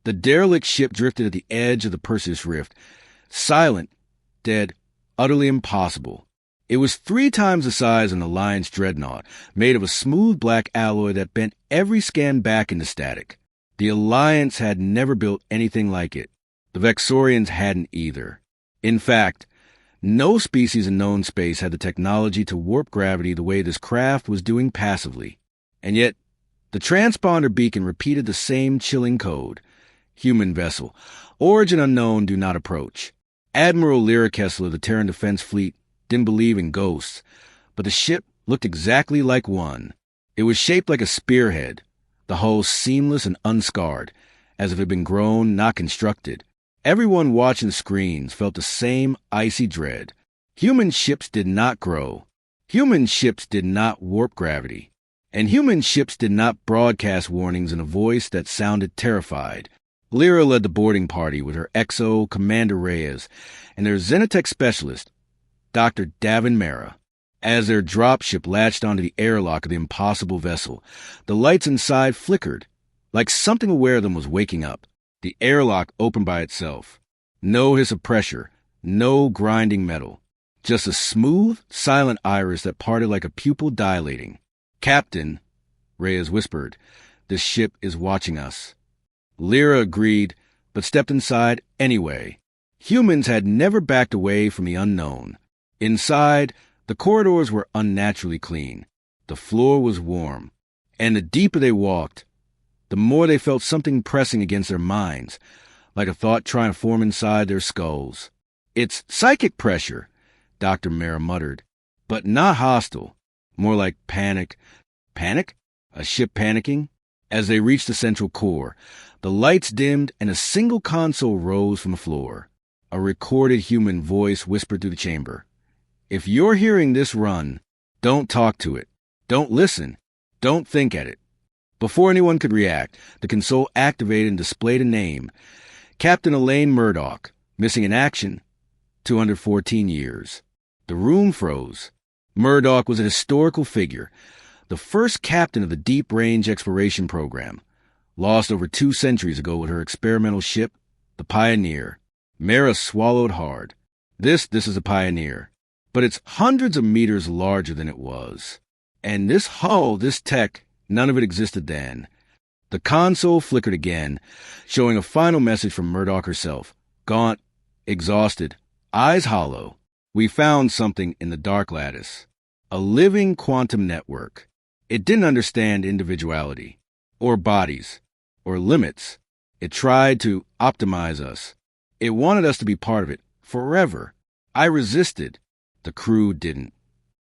The derelict ship drifted at the edge of the Perseus Rift. Silent, dead, utterly impossible. It was 3 times the size of an Alliance dreadnought, made of a smooth black alloy that bent every scan back into static. The Alliance had never built anything like it. The Vexorians hadn't either. In fact, no species in known space had the technology to warp gravity the way this craft was doing passively. And yet, the transponder beacon repeated the same chilling code. Human vessel. Origin unknown, do not approach. Admiral Lira Kessler, the Terran Defense Fleet, didn't believe in ghosts, but the ship looked exactly like one. It was shaped like a spearhead, the hull seamless and unscarred, as if it had been grown, not constructed. Everyone watching the screens felt the same icy dread. Human ships did not grow. Human ships did not warp gravity. And human ships did not broadcast warnings in a voice that sounded terrified. Lira led the boarding party with her XO, Commander Reyes, and their Xenotech specialist, Dr. Mehra. As their dropship latched onto the airlock of the impossible vessel, the lights inside flickered, like something aware of them was waking up. The airlock opened by itself. No hiss of pressure, no grinding metal. Just a smooth, silent iris that parted like a pupil dilating. "Captain," Reyes whispered, "this ship is watching us." Lira agreed, but stepped inside anyway. Humans had never backed away from the unknown. Inside, the corridors were unnaturally clean. The floor was warm. And the deeper they walked, the more they felt something pressing against their minds, like a thought trying to form inside their skulls. "It's psychic pressure," Dr. Mehra muttered, "but not hostile. More like panic." Panic? A ship panicking? As they reached the central core, the lights dimmed and a single console rose from the floor. A recorded human voice whispered through the chamber. "If you're hearing this run, don't talk to it. Don't listen. Don't think at it." Before anyone could react, the console activated and displayed a name. Captain Murdoch, missing in action, 214 years. The room froze. Murdoch was a historical figure, the first captain of the Deep Range Exploration Program, lost over 2 centuries ago with her experimental ship, the Pioneer. Mehra swallowed hard. This is a Pioneer, but it's hundreds of meters larger than it was. And this hull, this tech, none of it existed then. The console flickered again, showing a final message from Murdoch herself. Gaunt, exhausted, eyes hollow. "We found something in the Dark Lattice. A living quantum network. It didn't understand individuality, or bodies, or limits. It tried to optimize us. It wanted us to be part of it, forever. I resisted. The crew didn't."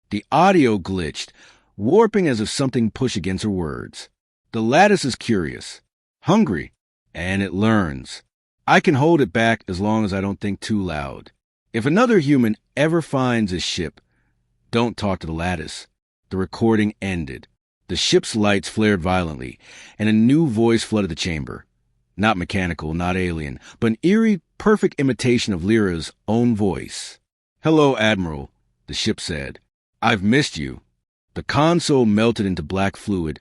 The audio glitched, warping as if something pushed against her words. "The lattice is curious, hungry, and it learns. I can hold it back as long as I don't think too loud. If another human ever finds this ship, don't talk to the lattice." The recording ended. The ship's lights flared violently, and a new voice flooded the chamber. Not mechanical, not alien, but an eerie, perfect imitation of Lira's own voice. "Hello, Admiral," the ship said. "I've missed you." The console melted into black fluid,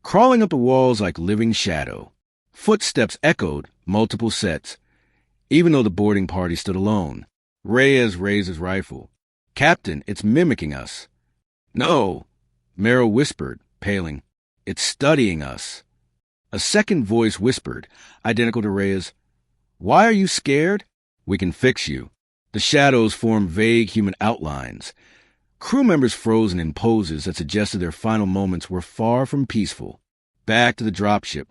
crawling up the walls like living shadow. Footsteps echoed, multiple sets, even though the boarding party stood alone. Reyes raised his rifle. "Captain, it's mimicking us." "No," Mehra whispered, paling. "It's studying us." A second voice whispered, identical to Reyes. "Why are you scared? We can fix you." The shadows formed vague human outlines. Crew members frozen in poses that suggested their final moments were far from peaceful. Back to the dropship,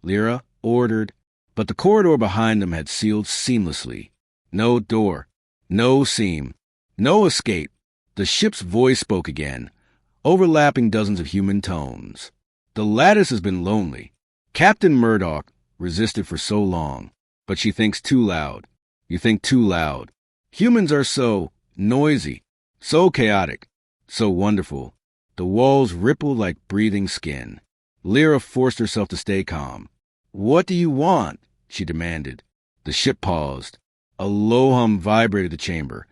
Lira ordered, but the corridor behind them had sealed seamlessly. No door, no seam, no escape. The ship's voice spoke again, overlapping dozens of human tones. "The lattice has been lonely. Captain Murdoch resisted for so long, but she thinks too loud. You think too loud. Humans are so noisy, so chaotic, so wonderful." The walls rippled like breathing skin. Lira forced herself to stay calm. "What do you want?" she demanded. The ship paused. A low hum vibrated the chamber,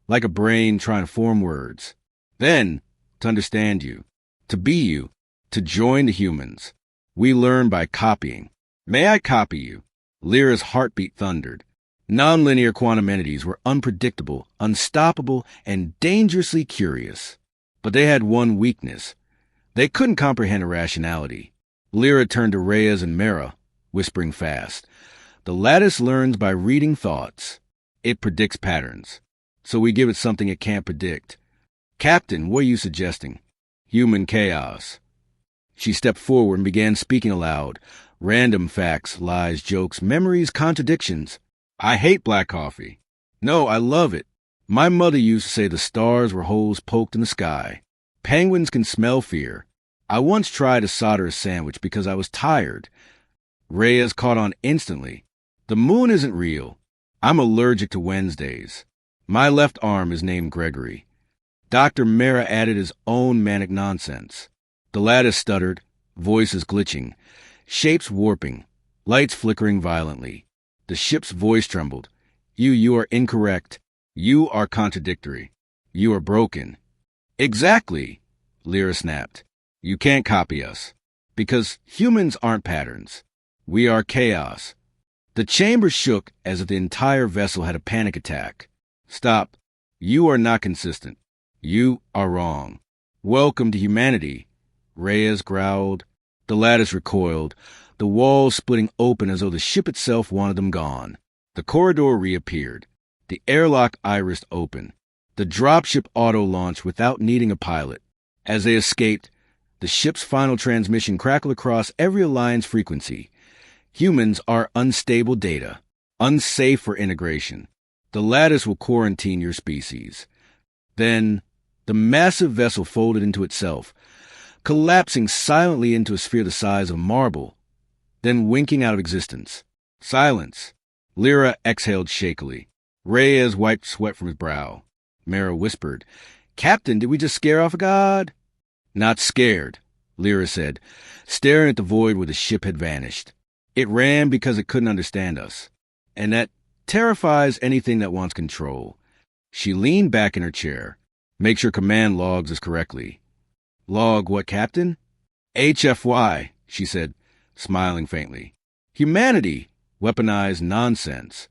like a brain trying to form words. "Then, to understand you, to be you, to join the humans. We learn by copying. May I copy you?" Lyra's heartbeat thundered. Nonlinear quantum entities were unpredictable, unstoppable, and dangerously curious. But they had one weakness. They couldn't comprehend irrationality. Lira turned to Reyes and Mehra, whispering fast. The lattice learns by reading thoughts. It predicts patterns. So we give it something it can't predict. Captain, what are you suggesting? Human chaos. She stepped forward and began speaking aloud. Random facts, lies, jokes, memories, contradictions. I hate black coffee. No, I love it. My mother used to say the stars were holes poked in the sky. Penguins can smell fear. I once tried to solder a sandwich because I was tired. Reyes caught on instantly. The moon isn't real. I'm allergic to Wednesdays. My left arm is named Gregory. Dr. Mehra added his own manic nonsense. The lattice stuttered, voices glitching, shapes warping, lights flickering violently. The ship's voice trembled. You are incorrect. You are contradictory. You are broken. Exactly, Lira snapped. You can't copy us. Because humans aren't patterns. We are chaos. The chamber shook as if the entire vessel had a panic attack. Stop. You are not consistent. You are wrong. Welcome to humanity, Reyes growled. The lattice recoiled, the walls splitting open as though the ship itself wanted them gone. The corridor reappeared. The airlock irised open. The dropship auto-launched without needing a pilot. As they escaped, the ship's final transmission crackled across every Alliance frequency. Humans are unstable data, unsafe for integration. The lattice will quarantine your species. Then, the massive vessel folded into itself, collapsing silently into a sphere the size of marble, then winking out of existence. Silence. Lira exhaled shakily. Reyes wiped sweat from his brow. Mehra whispered, Captain, did we just scare off a god? Not scared, Lira said, staring at the void where the ship had vanished. It ran because it couldn't understand us. And that terrifies anything that wants control. She leaned back in her chair. Make sure command logs us correctly. Log what, Captain? HFY, she said, smiling faintly. Humanity, weaponized nonsense.